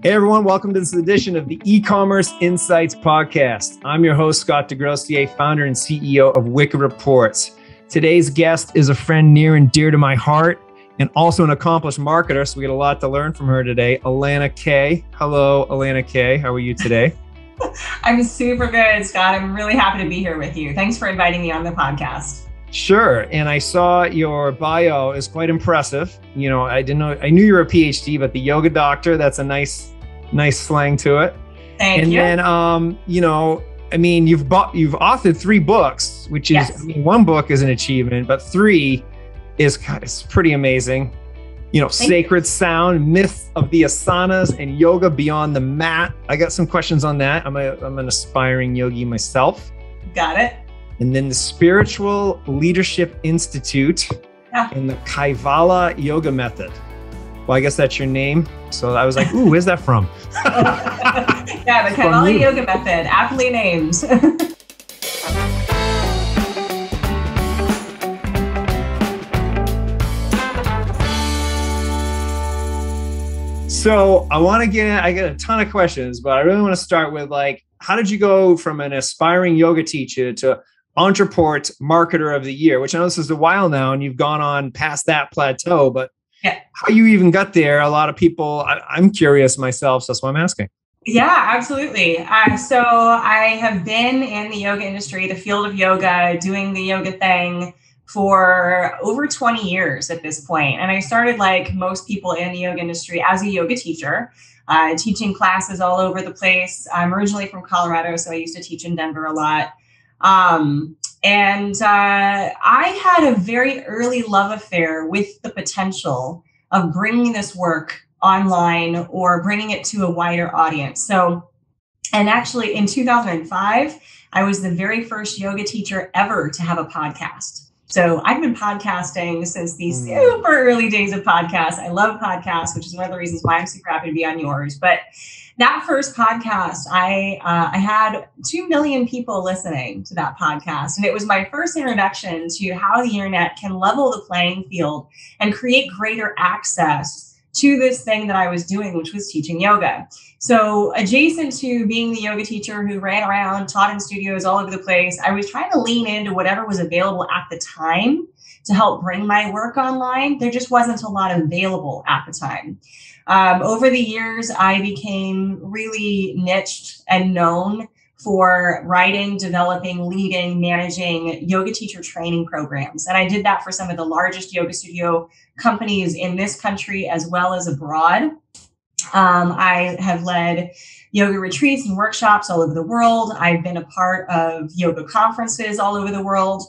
Hey everyone, welcome to this edition of the E-Commerce Insights Podcast. I'm your host, Scott DeGrossier, founder and CEO of Wicked Reports. Today's guest is a friend near and dear to my heart and also an accomplished marketer, so we get a lot to learn from her today, Alana Kay. Hello, Alana Kay. How are you today? I'm super good, Scott. I'm really happy to be here with you. Thanks for inviting me on the podcast. Sure. And I saw your bio is quite impressive. You know, I knew you were a PhD, but the yoga doctor, that's a nice slang to it. Thank you. And then, you've authored 3 books, which is, yes. One book is an achievement, but 3 is pretty amazing. Sacred Sound, Myth of the Asanas, and Yoga Beyond the Mat. I got some questions on that. I'm an aspiring yogi myself. Got it. And then the Spiritual Leadership Institute and the Kaivala Yoga Method. Well, I guess that's your name. So I was like, ooh, where's that from? Yeah, the Kaivala Yoga Method, aptly named. So I get a ton of questions, but I really want to start with how did you go from an aspiring yoga teacher to Ontraport Marketer of the Year, which I know this is a while now and you've gone on past that plateau, but how you even got there, a lot of people, I'm curious myself, so that's why I'm asking. Yeah, absolutely. So I have been in the yoga industry, the field of yoga, doing the yoga thing for over 20 years at this point. And I started, like most people in the yoga industry, as a yoga teacher, teaching classes all over the place. I'm originally from Colorado, so I used to teach in Denver a lot. I had a very early love affair with the potential of bringing this work online or bringing it to a wider audience. So, and actually in 2005, I was the very first yoga teacher ever to have a podcast. So I've been podcasting since these super early days of podcasts. I love podcasts, which is one of the reasons why I'm super happy to be on yours. But that first podcast, I had 2 million people listening to that podcast. And it was my first introduction to how the internet can level the playing field and create greater access to this thing that I was doing, which was teaching yoga. So adjacent to being the yoga teacher who ran around, taught in studios all over the place, I was trying to lean into whatever was available at the time to help bring my work online. There just wasn't a lot available at the time. Over the years, I became really niched and known for writing, developing, leading, managing yoga teacher training programs. And I did that for some of the largest yoga studio companies in this country as well as abroad. I have led yoga retreats and workshops all over the world. I've been a part of yoga conferences all over the world,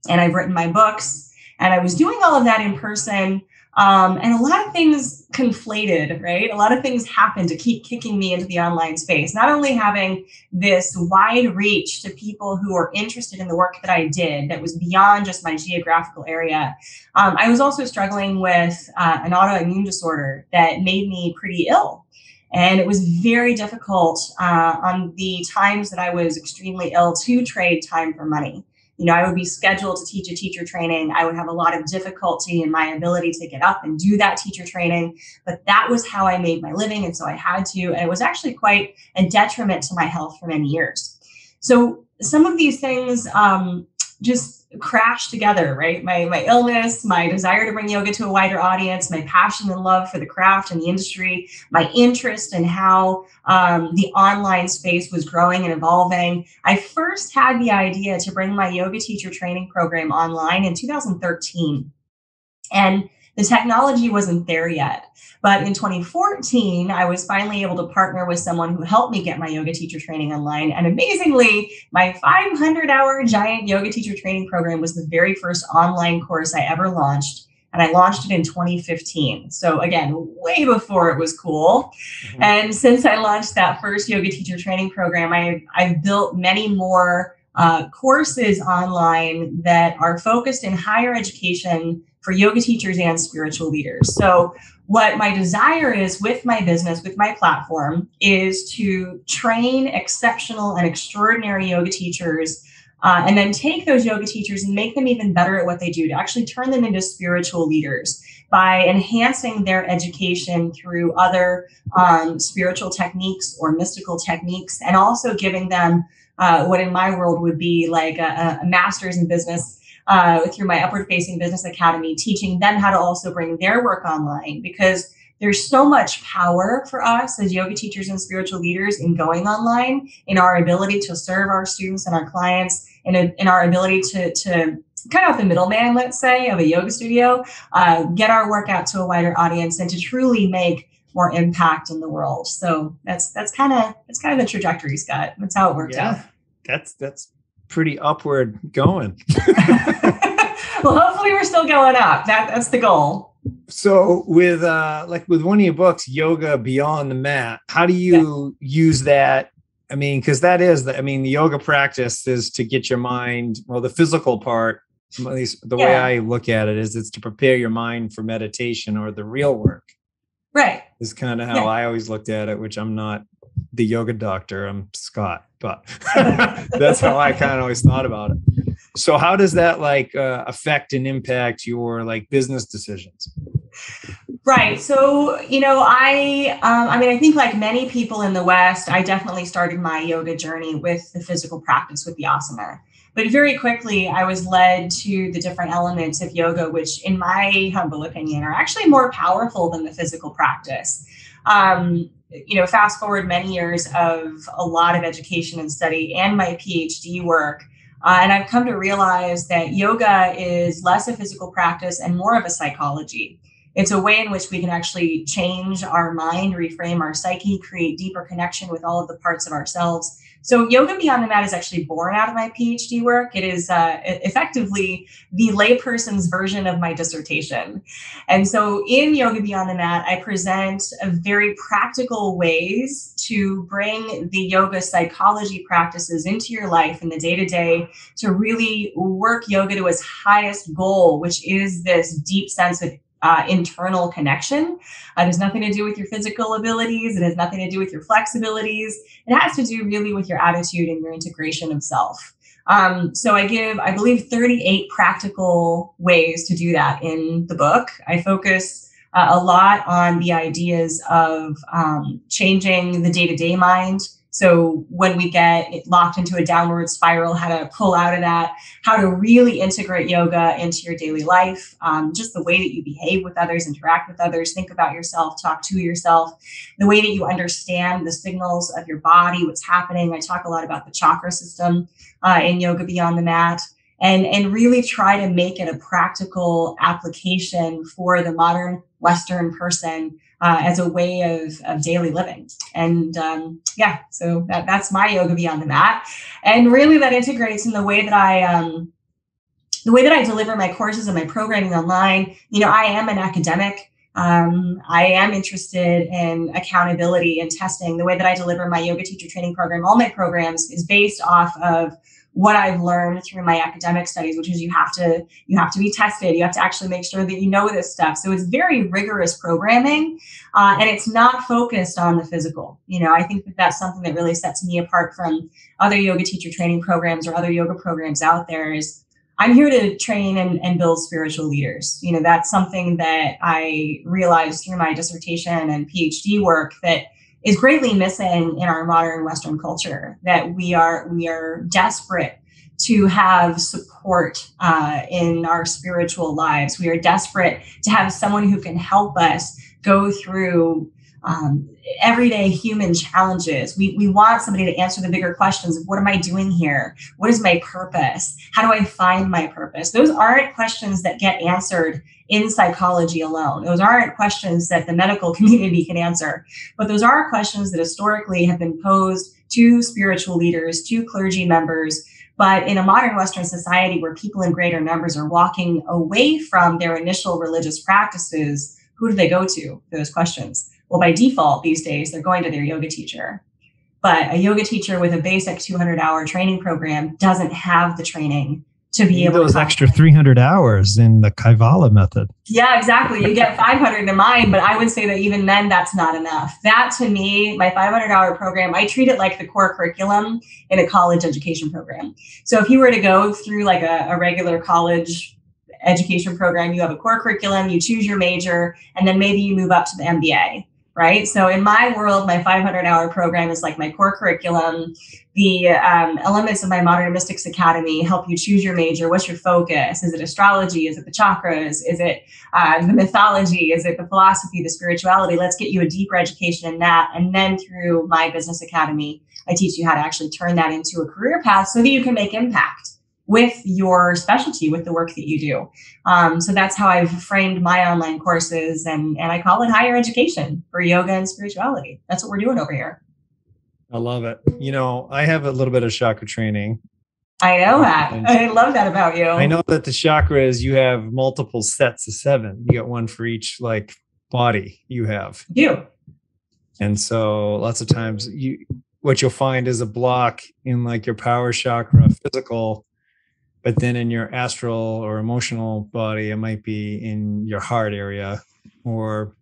and I've written my books. And I was doing all of that in person. And a lot of things conflated, right? A lot of things happened to keep kicking me into the online space. Not only having this wide reach to people who are interested in the work that I did that was beyond just my geographical area. I was also struggling with an autoimmune disorder that made me pretty ill. And it was very difficult on the times that I was extremely ill to trade time for money. I would be scheduled to teach a teacher training. I would have a lot of difficulty in my ability to get up and do that teacher training, but that was how I made my living. And so I had to, and it was actually quite a detriment to my health for many years. So some of these things just crashed together, right? My illness, my desire to bring yoga to a wider audience, my passion and love for the craft and the industry, my interest in how the online space was growing and evolving. I first had the idea to bring my yoga teacher training program online in 2013. And the technology wasn't there yet. But in 2014, I was finally able to partner with someone who helped me get my yoga teacher training online. And amazingly, my 500-hour giant yoga teacher training program was the very first online course I ever launched. And I launched it in 2015. So again, way before it was cool. Mm-hmm. And since I launched that first yoga teacher training program, I've built many more courses online that are focused in higher education for yoga teachers and spiritual leaders. So what my desire is with my business, with my platform, is to train exceptional and extraordinary yoga teachers and then take those yoga teachers and make them even better at what they do, to actually turn them into spiritual leaders by enhancing their education through other spiritual techniques or mystical techniques, and also giving them what in my world would be like a master's in business through my Upward Facing Business Academy, teaching them how to also bring their work online, because there's so much power for us as yoga teachers and spiritual leaders in going online, in our ability to serve our students and our clients, and in our ability to cut out the middleman, let's say, of a yoga studio, get our work out to a wider audience, and to truly make more impact in the world. So that's kind of the trajectory, Scott. That's how it worked out. That's pretty upward going. Well, hopefully we're still going up. That's the goal. So with one of your books, Yoga Beyond the Mat, how do you use that? I mean, because the yoga practice is to get your mind, well, the physical part, at least the way I look at it, is it's to prepare your mind for meditation or the real work. Right. Is kind of how I always looked at it, which I'm not the yoga doctor, I'm Scott, but that's how I kind of always thought about it. So how does that affect and impact your business decisions? Right. So, I think like many people in the West, I definitely started my yoga journey with the physical practice, with the asana. But very quickly, I was led to the different elements of yoga, which in my humble opinion are actually more powerful than the physical practice. Fast forward many years of a lot of education and study and my PhD work. And I've come to realize that yoga is less a physical practice and more of a psychology. It's a way in which we can actually change our mind, reframe our psyche, create deeper connection with all of the parts of ourselves. So Yoga Beyond the Mat is actually born out of my PhD work. It is effectively the layperson's version of my dissertation. And so in Yoga Beyond the Mat, I present very practical ways to bring the yoga psychology practices into your life in the day-to-day, to really work yoga to its highest goal, which is this deep sense of internal connection. It has nothing to do with your physical abilities. It has nothing to do with your flexibilities. It has to do really with your attitude and your integration of self. So I give, I believe, 38 practical ways to do that in the book. I focus a lot on the ideas of changing the day-to-day mind. So when we get locked into a downward spiral, how to pull out of that, how to really integrate yoga into your daily life, just the way that you behave with others, interact with others, think about yourself, talk to yourself, the way that you understand the signals of your body, what's happening. I talk a lot about the chakra system in Yoga Beyond the Mat, and really try to make it a practical application for the modern Western person as a way of daily living. And so that's my Yoga Beyond the Mat. And really that integrates in the way that I deliver my courses and my programming online. I am an academic. I am interested in accountability and testing. The way that I deliver my yoga teacher training program, all my programs, is based off of what I've learned through my academic studies, which is you have to be tested. You have to actually make sure that you know this stuff. So it's very rigorous programming, and it's not focused on the physical. I think that that's something that really sets me apart from other yoga teacher training programs or other yoga programs out there. Is I'm here to train and build spiritual leaders. That's something that I realized through my dissertation and PhD work that is greatly missing in our modern Western culture, that we are desperate to have support in our spiritual lives. We are desperate to have someone who can help us go through everyday human challenges. We want somebody to answer the bigger questions of what am I doing here? What is my purpose? How do I find my purpose? Those aren't questions that get answered in psychology alone. Those aren't questions that the medical community can answer, but those are questions that historically have been posed to spiritual leaders, to clergy members. But in a modern Western society where people in greater numbers are walking away from their initial religious practices, who do they go to for those questions? Well, by default these days, they're going to their yoga teacher. But a yoga teacher with a basic 200-hour training program doesn't have the training to be able those to extra 300 hours in the Kaivala method. Yeah, exactly. You get 500 in mine, but I would say that even then that's not enough. That to me, my 500-hour program, I treat it like the core curriculum in a college education program. So if you were to go through like a regular college education program, you have a core curriculum, you choose your major, and then maybe you move up to the MBA, right? So in my world, my 500-hour program is like my core curriculum. The elements of my Modern Mystics Academy help you choose your major. What's your focus? Is it astrology? Is it the chakras? Is it the mythology? Is it the philosophy, the spirituality? Let's get you a deeper education in that. And then through my business academy, I teach you how to actually turn that into a career path so that you can make impact with your specialty, with the work that you do. So that's how I've framed my online courses, and I call it higher education for yoga and spirituality. That's what we're doing over here. I love it. I have a little bit of chakra training. I know that. I love that about you. I know that the chakras, you have multiple sets of 7. You got one for each body you have. You do. And so lots of times what you'll find is a block in your power chakra, physical, but then in your astral or emotional body, it might be in your heart area, or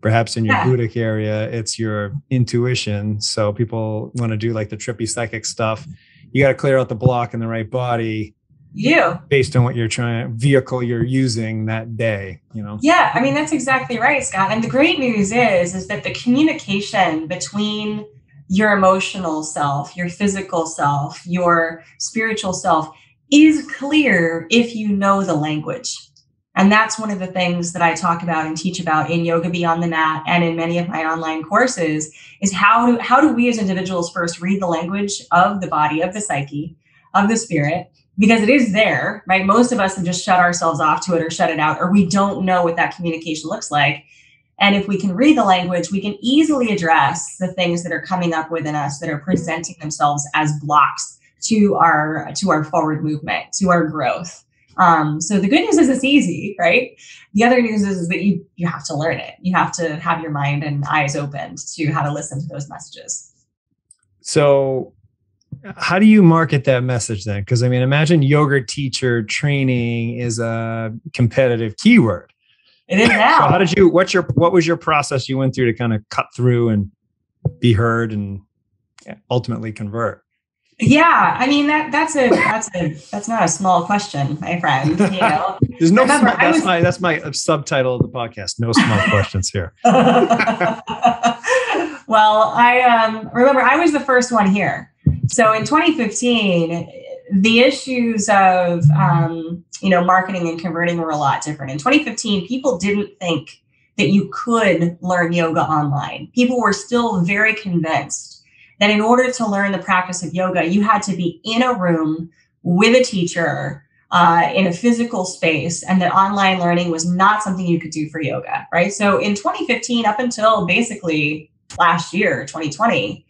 perhaps in your Buddhic area, it's your intuition. So people want to do the trippy psychic stuff. You got to clear out the block in the right body. You based on what vehicle you're using that day, Yeah, I mean, that's exactly right, Scott. And the great news is that the communication between your emotional self, your physical self, your spiritual self is clear if you know the language. And that's one of the things that I talk about and teach about in Yoga Beyond the Mat and in many of my online courses is how do we as individuals first read the language of the body, of the psyche, of the spirit, because it is there, right? Most of us have just shut ourselves off to it or shut it out, or we don't know what that communication looks like. And if we can read the language, we can easily address the things that are coming up within us that are presenting themselves as blocks to our forward movement, to our growth. So the good news is it's easy, right? The other news is that you have to learn it. You have to have your mind and eyes opened to how to listen to those messages. So how do you market that message then? Because imagine yoga teacher training is a competitive keyword. It is now. So what was your process you went through to kind of cut through and be heard and ultimately convert? Yeah, I mean that's not a small question, my friend. There's no. That's my subtitle of the podcast. No small questions here. Well, I remember I was the first one here. So in 2015, the issues of marketing and converting were a lot different. In 2015, people didn't think that you could learn yoga online. People were still very convinced that in order to learn the practice of yoga, you had to be in a room with a teacher in a physical space, and that online learning was not something you could do for yoga, right? So in 2015, up until basically last year, 2020,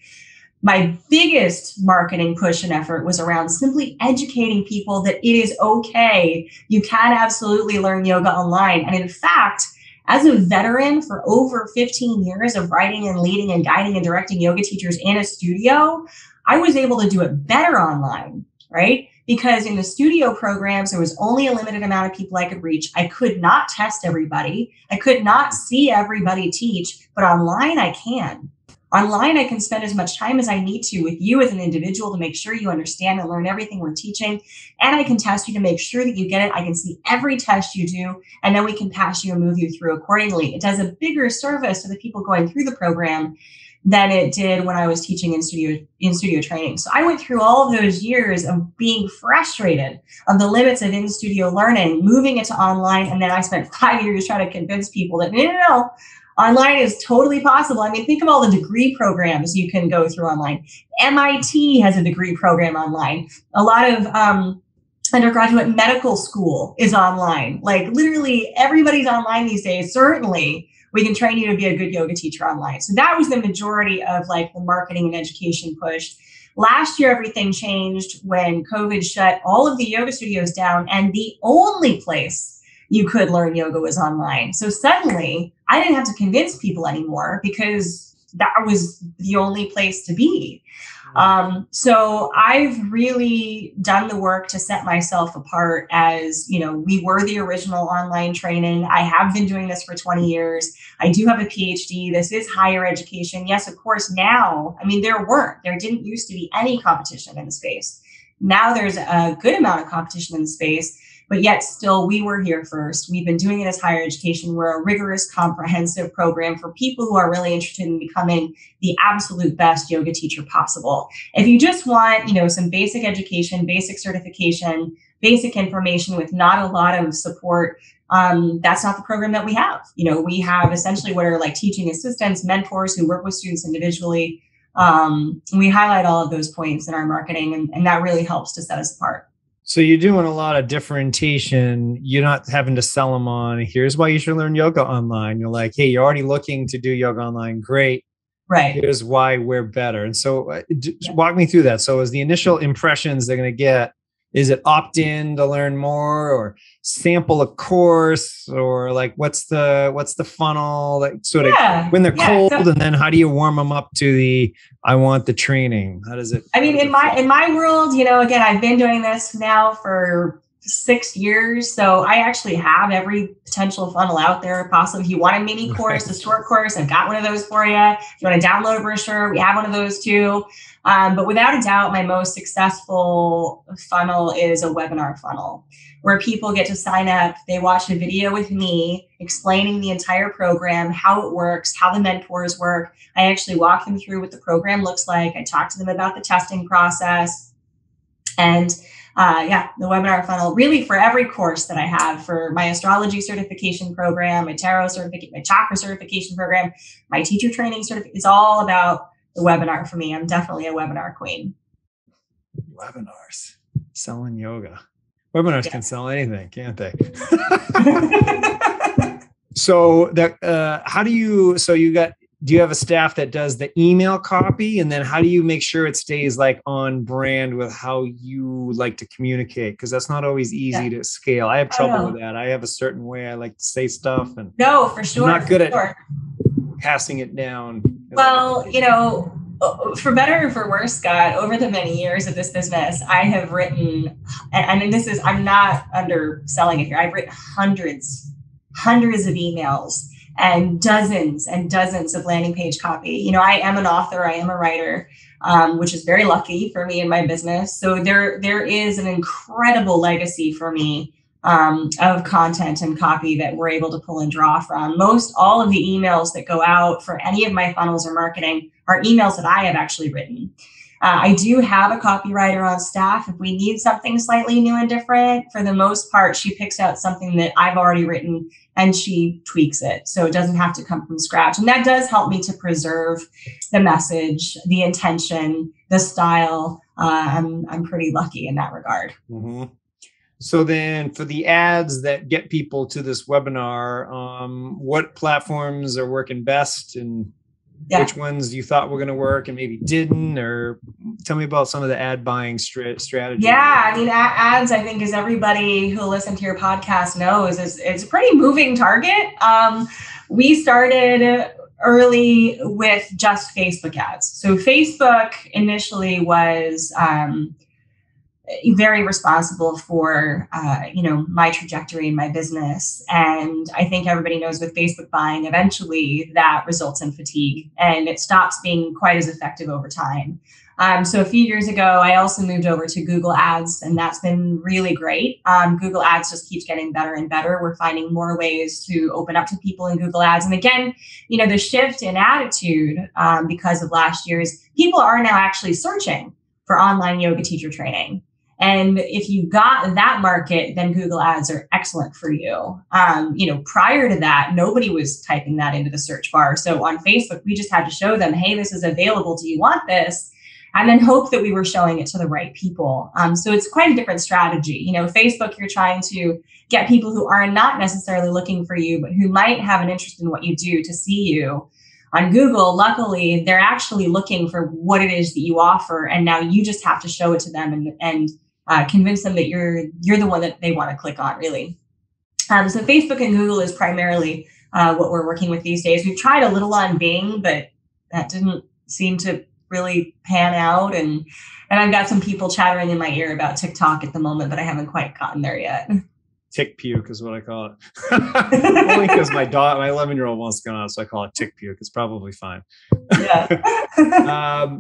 my biggest marketing push and effort was around simply educating people that it is okay. You can absolutely learn yoga online. And in fact, as a veteran for over 15 years of writing and leading and guiding and directing yoga teachers in a studio, I was able to do it better online, right? Because in the studio programs, there was only a limited amount of people I could reach. I could not test everybody. I could not see everybody teach, but online I can. Online, I can spend as much time as I need to with you as an individual to make sure you understand and learn everything we're teaching. And I can test you to make sure that you get it. I can see every test you do, and then we can pass you and move you through accordingly. It does a bigger service to the people going through the program than it did when I was teaching in studio training. So I went through all of those years of being frustrated of the limits of in-studio learning, moving it to online. And then I spent 5 years trying to convince people that no. Online is totally possible. I mean, think of all the degree programs you can go through online. MIT has a degree program online. A lot of undergraduate medical school is online. Literally everybody's online these days. Certainly, we can train you to be a good yoga teacher online. So that was the majority of the marketing and education push. Last year, everything changed when COVID shut all of the yoga studios down, and the only place you could learn yoga was online. So suddenly I didn't have to convince people anymore because that was the only place to be. So I've really done the work to set myself apart as, we were the original online training. I have been doing this for 20 years. I do have a PhD. This is higher education. Yes, of course, now, there didn't used to be any competition in the space. Now there's a good amount of competition in the space. but yet still we were here first. We've been doing it as higher education. We're a rigorous, comprehensive program for people who are really interested in becoming the absolute best yoga teacher possible. If you just want, some basic education, basic certification, basic information with not a lot of support, that's not the program that we have. We have essentially what are like teaching assistants, mentors who work with students individually. We highlight all of those points in our marketing, and that really helps to set us apart. So you're doing a lot of differentiation. You're not having to sell them on, here's why you should learn yoga online. You're like, hey, you're already looking to do yoga online. Great. Right. Here's why we're better. And so walk me through that. So as the initial impressions they're going to get, is it opt in to learn more or sample a course, or like what's the funnel, like sort of when they're cold, and then how do you warm them up to the I want the training? How does it? I mean, in my world, again, I've been doing this now for 6 years, so I actually have every potential funnel out there possible. If you want a mini course, a short course, I've got one of those for you. If you want to download a brochure, we have one of those too. But without a doubt, my most successful funnel is a webinar funnel where people get to sign up. They watch a video with me explaining the entire program, how it works, how the mentors work. I actually walk them through what the program looks like. I talk to them about the testing process. And the webinar funnel really for every course that I have, for my astrology certification program, my tarot certificate, my chakra certification program, my teacher training certificate, it's all about the webinar for me. I'm definitely a webinar queen. Webinars, selling yoga. Webinars can sell anything, can't they? So do you have a staff that does the email copy? And then how do you make sure it stays like on brand with how you like to communicate? Because that's not always easy to scale. I have trouble with that. I have a certain way I like to say stuff, and no, for sure. I'm not good at passing it down. Well, for better or for worse, Scott, over the many years of this business, I have written, and I'm not underselling it here. I've written hundreds of emails and dozens of landing page copy. I am an author, I am a writer, which is very lucky for me in my business. So there is an incredible legacy for me of content and copy that we're able to pull and draw from. Most all of the emails that go out for any of my funnels or marketing are emails that I have actually written. I do have a copywriter on staff. If we need something slightly new and different, for the most part, she picks out something that I've already written and she tweaks it. So it doesn't have to come from scratch. And that does help me to preserve the message, the intention, the style. I'm pretty lucky in that regard. Mm-hmm. So then for the ads that get people to this webinar, what platforms are working best, and which ones you thought were going to work and maybe didn't? Or tell me about some of the ad buying strategy. Yeah, I mean, ads, I think, as everybody who listens to your podcast knows, it's a pretty moving target. We started early with just Facebook ads. So Facebook initially was very responsible for, my trajectory in my business. And I think everybody knows with Facebook buying, eventually that results in fatigue and it stops being quite as effective over time. So a few years ago, I also moved over to Google Ads, and that's been really great. Google Ads just keeps getting better and better. We're finding more ways to open up to people in Google Ads. And again, the shift in attitude because of last year's, people are now actually searching for online yoga teacher training. And if you've got that market, then Google Ads are excellent for you. Prior to that, nobody was typing that into the search bar. So on Facebook, we just had to show them, hey, this is available. Do you want this? And then hope that we were showing it to the right people. So it's quite a different strategy. Facebook, you're trying to get people who are not necessarily looking for you, but who might have an interest in what you do to see you. On Google, luckily, they're actually looking for what it is that you offer. And now you just have to show it to them and convince them that you're the one that they want to click on, really. So Facebook and Google is primarily what we're working with these days. We've tried a little on Bing, but that didn't seem to really pan out. And I've got some people chattering in my ear about TikTok at the moment, but I haven't quite gotten there yet. Tick puke is what I call it. Only because my 11-year-old wants to go on, so I call it tick puke. It's probably fine. Yeah.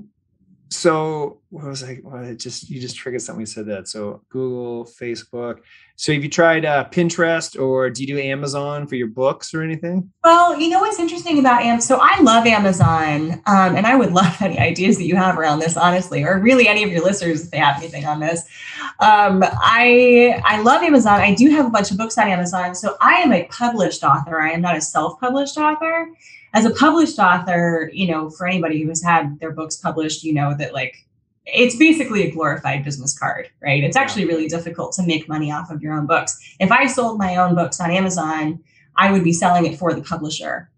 So what was I? Well, you just triggered something. You said that. So Google, Facebook. So have you tried Pinterest, or do you do Amazon for your books or anything? Well, you know what's interesting about Amazon? So I love Amazon, and I would love any ideas that you have around this, honestly, or really any of your listeners if they have anything on this. I love Amazon. I do have a bunch of books on Amazon. So I am a published author. I am not a self-published author. As a published author, for anybody who's had their books published, that like it's basically a glorified business card, right? It's actually really difficult to make money off of your own books. If I sold my own books on Amazon, I would be selling it for the publisher.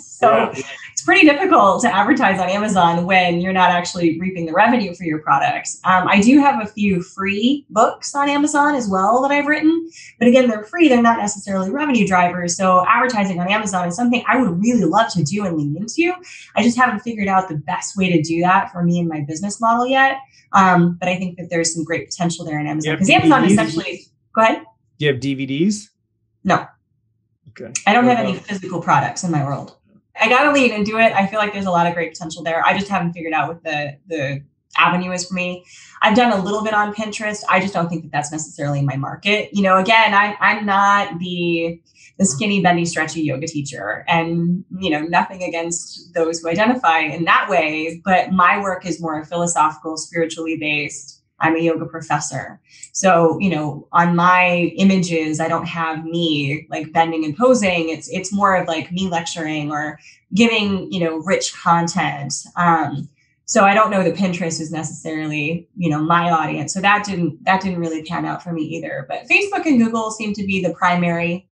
So it's pretty difficult to advertise on Amazon when you're not actually reaping the revenue for your products. I do have a few free books on Amazon as well that I've written, but again, they're free. They're not necessarily revenue drivers. So advertising on Amazon is something I would really love to do and lean into. I just haven't figured out the best way to do that for me and my business model yet. But I think that there's some great potential there in Amazon because Amazon essentially, go ahead. Do you have DVDs? No. Okay. I don't have any physical products in my world. I got to lean into it. I feel like there's a lot of great potential there. I just haven't figured out what the avenue is for me. I've done a little bit on Pinterest. I just don't think that that's necessarily my market. Again, I'm not the skinny, bendy, stretchy yoga teacher, and nothing against those who identify in that way. But my work is more philosophical, spiritually based. I'm a yoga professor. So, on my images, I don't have me like bending and posing. It's more of like me lecturing or giving, rich content. So I don't know that Pinterest is necessarily, my audience. So that didn't really pan out for me either. But Facebook and Google seem to be the primary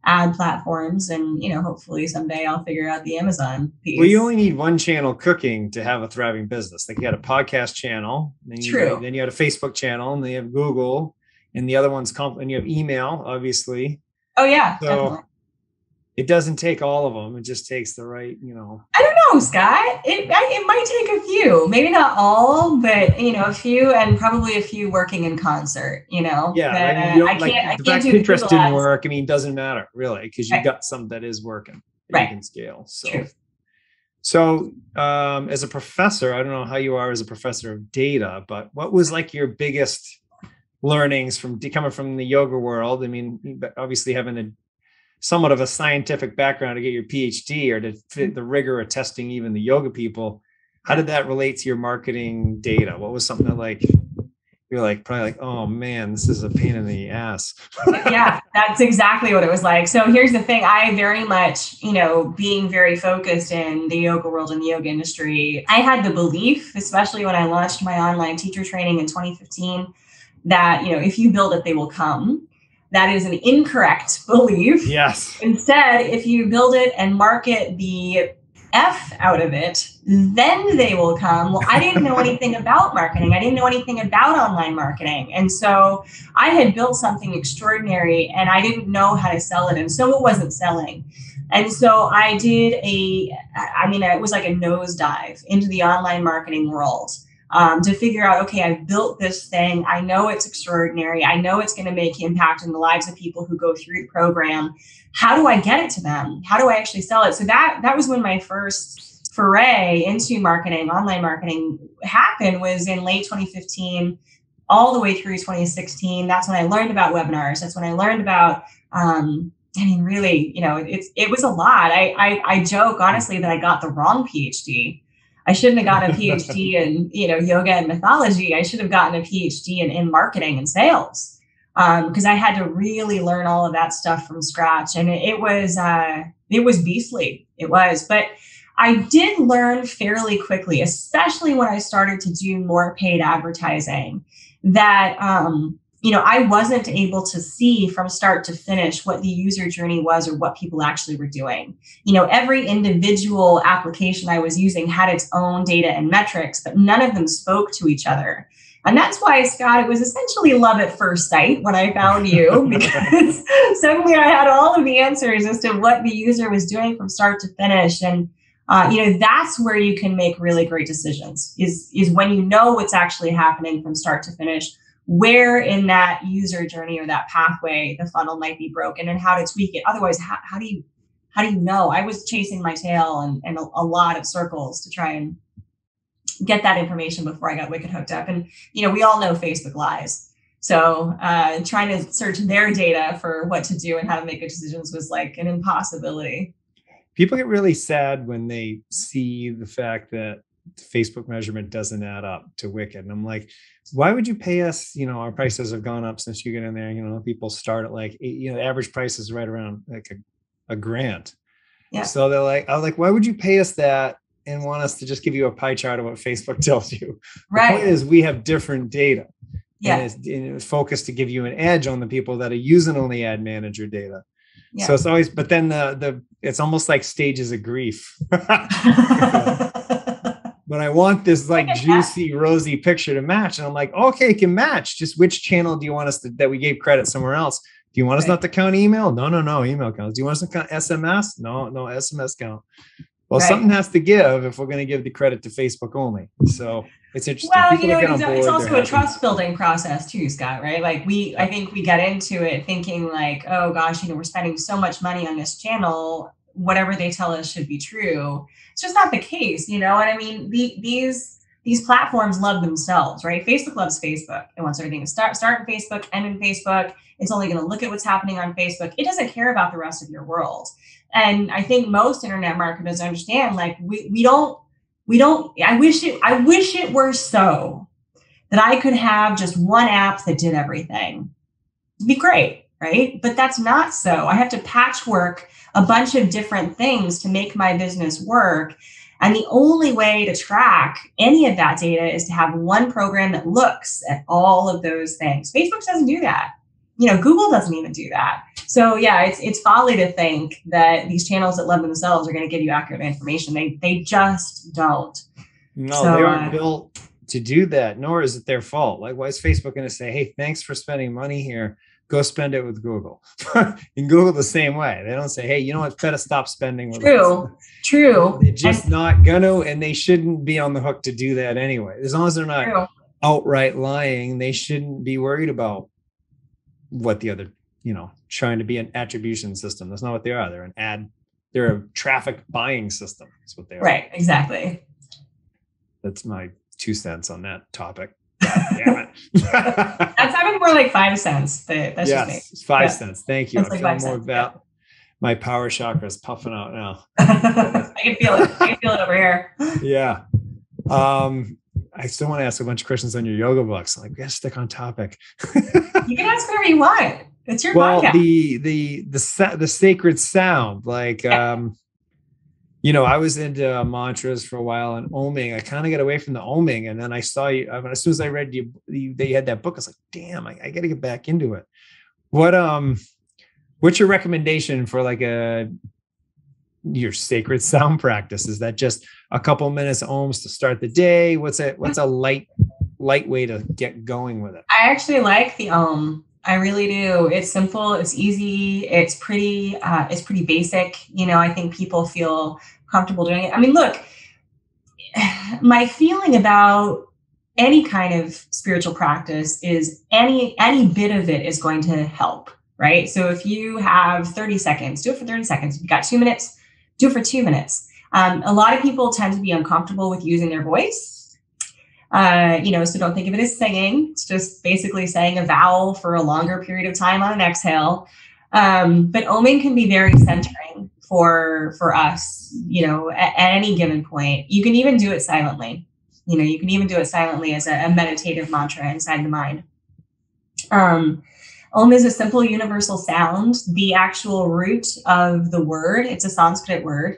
ad platforms, and hopefully someday I'll figure out the Amazon piece. Well, you only need one channel cooking to have a thriving business. Like you got a podcast channel, then you had a Facebook channel, and then you have Google, and the other one's and you have email, obviously. Oh yeah, so definitely. It doesn't take all of them. It just takes the right, I don't know, Scott. It might take a few, maybe not all, but a few, and probably a few working in concert. Yeah, I the fact Pinterest didn't work. It doesn't matter really because you've got something that is working that you can scale. So, True. So as a professor, I don't know how you are as a professor of data, but what was like your biggest learnings from coming from the yoga world? I mean, obviously having somewhat of a scientific background to get your PhD or to fit the rigor of testing even the yoga people. How did that relate to your marketing data? What was something that you're probably oh man, this is a pain in the ass. Yeah, that's exactly what it was like. So here's the thing. I very much, being very focused in the yoga world and the yoga industry, I had the belief, especially when I launched my online teacher training in 2015, that, if you build it, they will come. That is an incorrect belief. Yes. Instead, if you build it and market the F out of it, then they will come. Well, I didn't know anything about marketing. I didn't know anything about online marketing. And so I had built something extraordinary and I didn't know how to sell it. And so it wasn't selling. And so I did it was like a nosedive into the online marketing world. To figure out, okay, I've built this thing. I know it's extraordinary. I know it's going to make impact in the lives of people who go through the program. How do I get it to them? How do I actually sell it? So that was when my first foray into marketing, online marketing happened, was in late 2015, all the way through 2016. That's when I learned about webinars. That's when I learned about, really, it was a lot. I joke honestly that I got the wrong PhD. I shouldn't have gotten a PhD in, yoga and mythology. I should have gotten a PhD in marketing and sales, because I had to really learn all of that stuff from scratch. And it was beastly. It was, but I did learn fairly quickly, especially when I started to do more paid advertising, that, I wasn't able to see from start to finish what the user journey was or what people actually were doing. Every individual application I was using had its own data and metrics, but none of them spoke to each other. And that's why, Scott, it was essentially love at first sight when I found you, because suddenly I had all of the answers as to what the user was doing from start to finish. And, that's where you can make really great decisions, is when you know what's actually happening from start to finish, where in that user journey or that pathway the funnel might be broken and how to tweak it. Otherwise, how do you know? I was chasing my tail and a lot of circles to try and get that information before I got Wicked hooked up. And, we all know Facebook lies. So trying to search their data for what to do and how to make good decisions was like an impossibility. People get really sad when they see the fact that Facebook measurement doesn't add up to Wicked. And I'm like, why would you pay us? Our prices have gone up since you get in there. People start at like, the average price is right around like a grand. Yeah. So they're like, I was like, why would you pay us that and want us to just give you a pie chart of what Facebook tells you? Right. The point is we have different data. Yeah. And it's focused to give you an edge on the people that are using only Ad Manager data. Yeah. So it's always, but then it's almost like stages of grief. But I want this like juicy, rosy picture to match. And I'm like, okay, it can match. Just which channel do you want us that we gave credit somewhere else? Do you want us not to count email? No, email counts. Do you want us to count SMS? No, SMS count. Well, something has to give if we're going to give the credit to Facebook only. So it's interesting. Well, it's also a trust building process too, Scott, right? Like I think we get into it thinking like, oh gosh, we're spending so much money on this channel. Whatever they tell us should be true. It's just not the case, And I mean, these platforms love themselves, right? Facebook loves Facebook. It wants everything to start in Facebook, end in Facebook. It's only going to look at what's happening on Facebook. It doesn't care about the rest of your world. And I think most internet marketers understand, like we don't, I wish it were so that I could have just one app that did everything. It'd be great, right? But that's not so. I have to patchwork a bunch of different things to make my business work. And the only way to track any of that data is to have one program that looks at all of those things. Facebook doesn't do that. Google doesn't even do that. So yeah, it's folly to think that these channels that love themselves are going to give you accurate information. They just don't. No, they aren't built to do that, nor is it their fault. Like, why is Facebook going to say, hey, thanks for spending money here. Go spend it with Google. And Google the same way. They don't say, hey, you know what, better stop spending with us. True. They're just not gonna, and they shouldn't be on the hook to do that anyway. As long as they're not outright lying, they shouldn't be worried about what the other, trying to be an attribution system. That's not what they are. They're a traffic buying system. That's what they are. Right, exactly. That's my 2 cents on that topic. Damn it. That's having more like 5 cents. That's yes, just it's 5 cents. Thank you. That's I feel more about my power chakra is puffing out now. I can feel it. I can feel it over here. Yeah. I still want to ask a bunch of questions on your yoga books. Like, we gotta stick on topic. You can ask whatever you want. It's your podcast. The sacred sound, like I was into mantras for a while and oming. I kind of got away from the oming, and then I saw you. As soon as I read you had that book. I was like, damn, I got to get back into it. What's your recommendation for like your sacred sound practice? Is that just a couple minutes ohms to start the day? What's a light way to get going with it? I actually like the Om. I really do. It's simple. It's easy. It's pretty basic. I think people feel comfortable doing it. I mean, look, my feeling about any kind of spiritual practice is any bit of it is going to help, right? So if you have 30 seconds, do it for 30 seconds. If you got 2 minutes, do it for 2 minutes. A lot of people tend to be uncomfortable with using their voice. So don't think of it as singing. It's just basically saying a vowel for a longer period of time on an exhale. But oming can be very centering for us, at any given point. You can even do it silently. You can even do it silently as a meditative mantra inside the mind. Om is a simple universal sound. The actual root of the word, it's a Sanskrit word,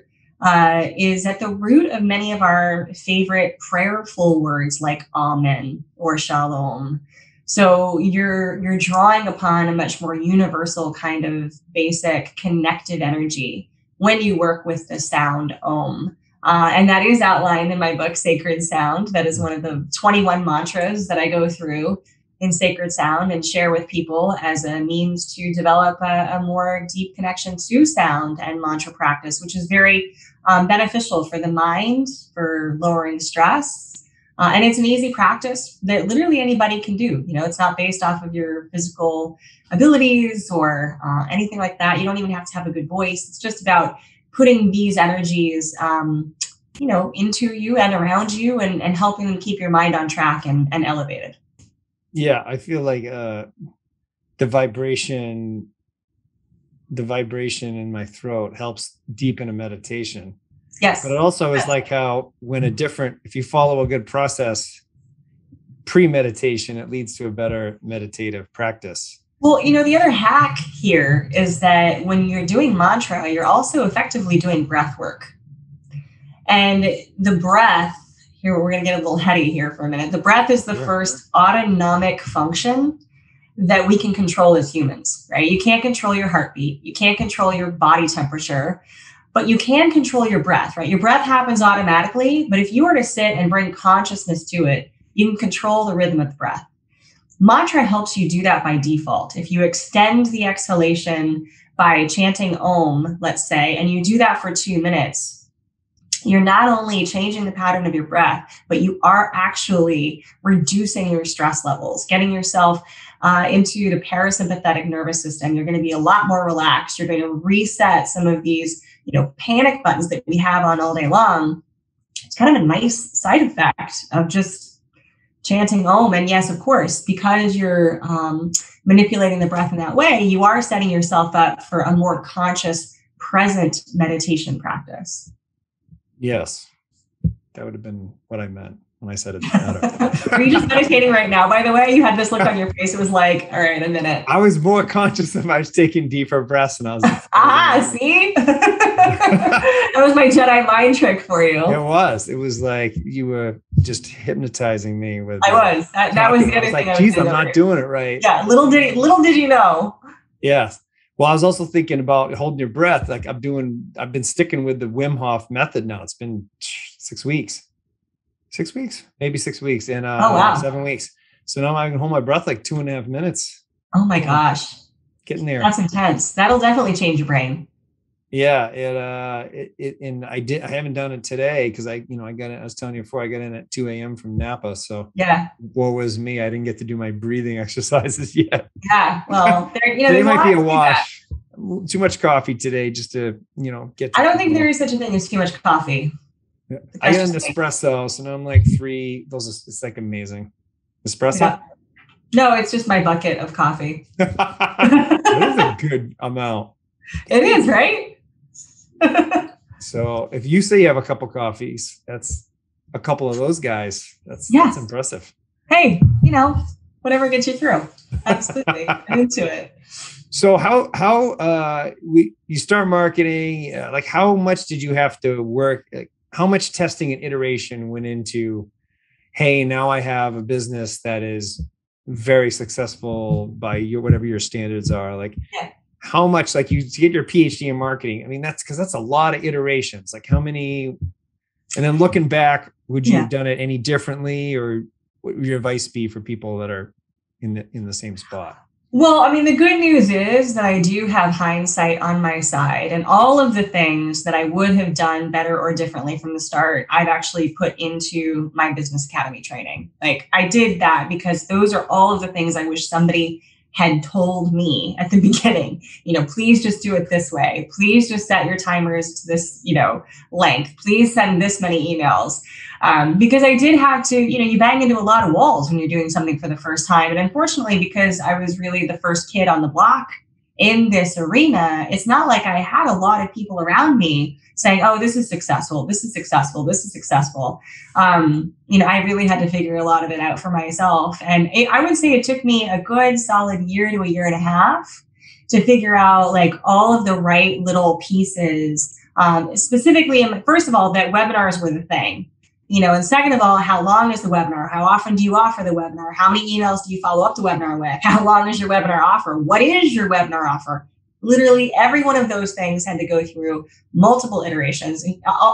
is at the root of many of our favorite prayerful words like Amen or Shalom. So you're drawing upon a much more universal kind of basic connected energy when you work with the sound Om. And that is outlined in my book, Sacred Sound. That is one of the 21 mantras that I go through in Sacred Sound and share with people as a means to develop a more deep connection to sound and mantra practice, which is very beneficial for the mind, for lowering stress. And it's an easy practice that literally anybody can do. It's not based off of your physical abilities or anything like that. You don't even have to have a good voice. It's just about putting these energies into you and around you, and helping them keep your mind on track and elevated. Yeah, I feel like the vibration in my throat helps deepen a meditation. Yes. But it also is like how if you follow a good process pre-meditation, it leads to a better meditative practice. Well, the other hack here is that when you're doing mantra, you're also effectively doing breath work. And the breath, here, we're going to get a little heady here for a minute. The breath is the first autonomic function that we can control as humans, right? You can't control your heartbeat. You can't control your body temperature, but you can control your breath, right? Your breath happens automatically, but if you were to sit and bring consciousness to it, you can control the rhythm of the breath. Mantra helps you do that by default. If you extend the exhalation by chanting Om, let's say, and you do that for 2 minutes, you're not only changing the pattern of your breath, but you are actually reducing your stress levels, getting yourself into the parasympathetic nervous system. You're going to be a lot more relaxed. You're going to reset some of these, panic buttons that we have on all day long. It's kind of a nice side effect of just chanting Om. And yes, of course, because you're manipulating the breath in that way, you are setting yourself up for a more conscious, present meditation practice. Yes, that would have been what I meant when I said it. Are you just meditating right now? By the way, you had this look on your face. It was like, all right, a minute. I was more conscious of I was taking deeper breaths, and I was see? That was my Jedi mind trick for you. It was like you were just hypnotizing me with. I was. That was the other thing. I was like, geez, I'm not doing it right. Yeah, little did you know. Yes. Well, I was also thinking about holding your breath. Like I've been sticking with the Wim Hof method now. It's been 6 weeks. 6 weeks? Maybe 6 weeks in 7 weeks. So now I can hold my breath like 2.5 minutes. Oh my gosh. Getting there. That's intense. That'll definitely change your brain. Yeah. And I haven't done it today because I was telling you before, I got in at 2 a.m. from Napa. So yeah. Woe was me. I didn't get to do my breathing exercises yet. Yeah. Well, there might be a wash. Too much coffee today just to, get to I don't think there is such a thing as too much coffee. Yeah. I got an espresso, so now I'm like 3. It's like amazing. Espresso? Yeah. No, it's just my bucket of coffee. That is a good amount. It is, right? So if you say you have a couple coffees, that's a couple of those guys. That's impressive. Hey, whatever gets you through. Absolutely. I'm into it. So how you start marketing, like how much did you have to work? Like, how much testing and iteration went into, hey, now I have a business that is very successful by whatever your standards are. Like how much, like you to get your PhD in marketing. I mean, that's a lot of iterations. Like how many, and then looking back, would you have done it any differently, or what would your advice be for people that are in the same spot? Well, I mean, the good news is that I do have hindsight on my side, and all of the things that I would have done better or differently from the start, I've actually put into my business academy training. Like I did that because those are all of the things I wish somebody had told me at the beginning. Please just do it this way. Please just set your timers to this, length. Please send this many emails. Because I did have to, you bang into a lot of walls when you're doing something for the first time. And unfortunately, because I was really the first kid on the block in this arena, it's not like I had a lot of people around me saying, oh, this is successful. This is successful. This is successful. I really had to figure a lot of it out for myself. And I would say it took me a good solid year to a year and a half to figure out like all of the right little pieces, specifically, first of all, that webinars were the thing. And second of all, how long is the webinar? How often do you offer the webinar? How many emails do you follow up the webinar with? How long is your webinar offer? What is your webinar offer? Literally every one of those things had to go through multiple iterations.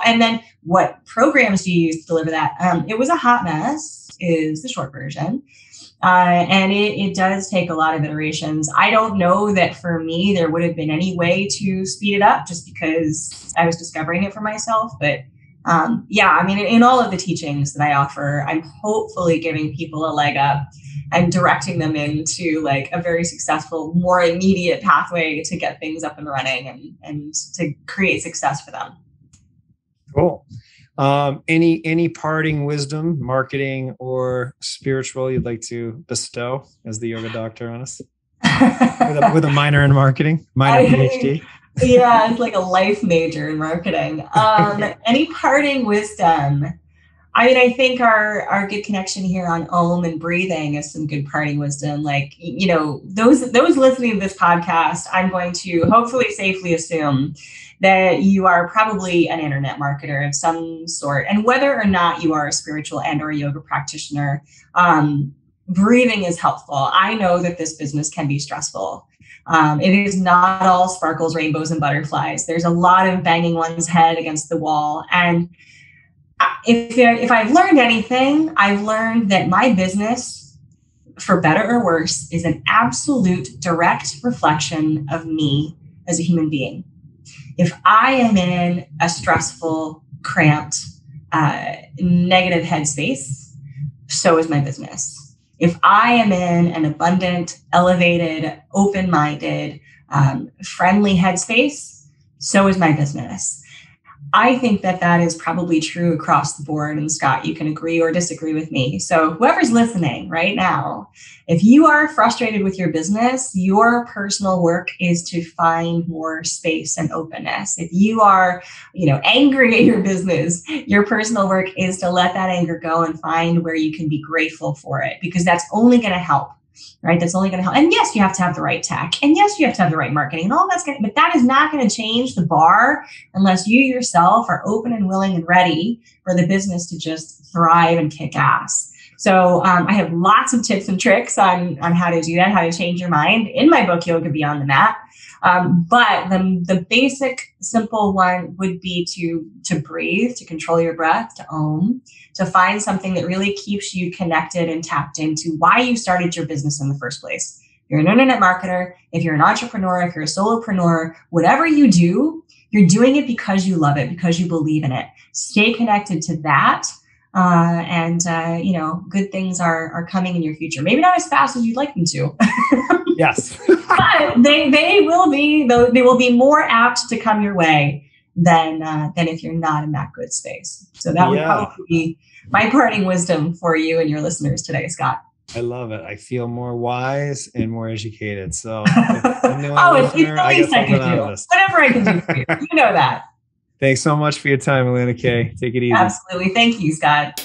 And then what programs do you use to deliver that? It was a hot mess is the short version. And it does take a lot of iterations. I don't know that for me, there would have been any way to speed it up just because I was discovering it for myself. But in all of the teachings that I offer, I'm hopefully giving people a leg up and directing them into like a very successful, more immediate pathway to get things up and running and to create success for them. Cool. Any parting wisdom, marketing or spiritual you'd like to bestow as the yoga doctor on us? With a minor in marketing, minor PhD. Yeah, it's like a life major in marketing. Any parting wisdom? I mean, I think our good connection here on Om and breathing is some good parting wisdom. Like, you know, those listening to this podcast, I'm going to hopefully safely assume that you are probably an internet marketer of some sort. And whether or not you are a spiritual and or a yoga practitioner, breathing is helpful. I know that this business can be stressful. It is not all sparkles, rainbows, and butterflies. There's a lot of banging one's head against the wall. And if I've learned anything, I've learned that my business, for better or worse, is an absolute direct reflection of me as a human being. If I am in a stressful, cramped, negative headspace, so is my business. If I am in an abundant, elevated, open-minded, friendly headspace, so is my business. I think that is probably true across the board. And Scott, you can agree or disagree with me. So whoever's listening right now, if you are frustrated with your business, your personal work is to find more space and openness. If you are, angry at your business, your personal work is to let that anger go and find where you can be grateful for it, because that's only going to help. Right? That's only going to help. And yes, you have to have the right tech. And yes, you have to have the right marketing and all that's going to, but that is not going to change the bar unless you yourself are open and willing and ready for the business to just thrive and kick ass. So I have lots of tips and tricks on how to do that, how to change your mind in my book, Yoga Beyond the Mat. But the basic, simple one would be to breathe, to control your breath, to Om, to find something that really keeps you connected and tapped into why you started your business in the first place. If you're an internet marketer, if you're an entrepreneur, if you're a solopreneur, whatever you do, you're doing it because you love it, because you believe in it. Stay connected to that. Good things are coming in your future. Maybe not as fast as you'd like them to. Yes. But they will be more apt to come your way than if you're not in that good space. So that would probably be my parting wisdom for you and your listeners today, Scott. I love it. I feel more wise and more educated. So it's the least I can do. Whatever I can do for you. You know that. Thanks so much for your time, Elena K. Take it easy. Absolutely. Thank you, Scott.